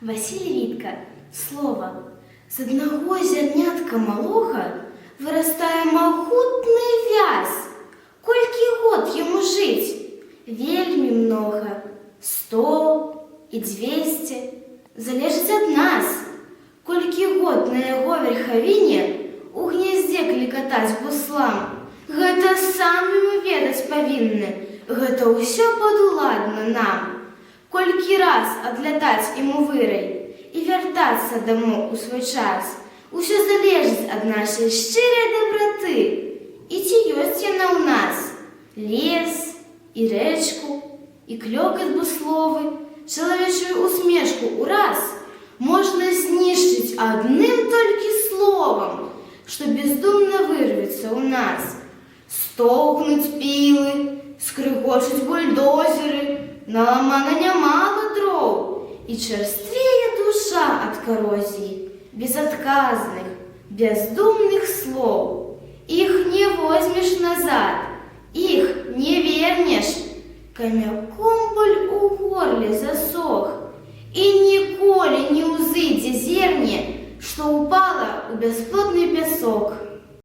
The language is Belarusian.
Василий Витка. Слово. З одного зернятка малого вырастае могутный вяз. Колькі год ему жить? Вельми много. 100 и 200. Залежить от нас. Колькі год на яго верхавіне у гнездзе клікатаць буслам. Гэта самі мы ведаць павінны. Гэта ўсё падуладна нам. Колькі раз адлятаць ім у вырай і вяртацца дамоў у свой час. Усё залежыць ад нашай шчырай дабраты. І ці ёсць яна ў нас? Лес, і рэчку, і клёкат бусловы, чалавечую усмешку ўраз можна знішчыць адным толькі словам, што бездумна вырвецца ў нас. Стогнуць пілы, скрыгочуць бульдозеры, наламана нямала дроў, і чарствее душа ад карозіі, безадказных, бездумных слоў. Іх не возьмеш назад, іх не вернеш. Камяком боль у горле засох, і ніколі не ўзыдзе зерне, што ўпала ў бясплодны пясок.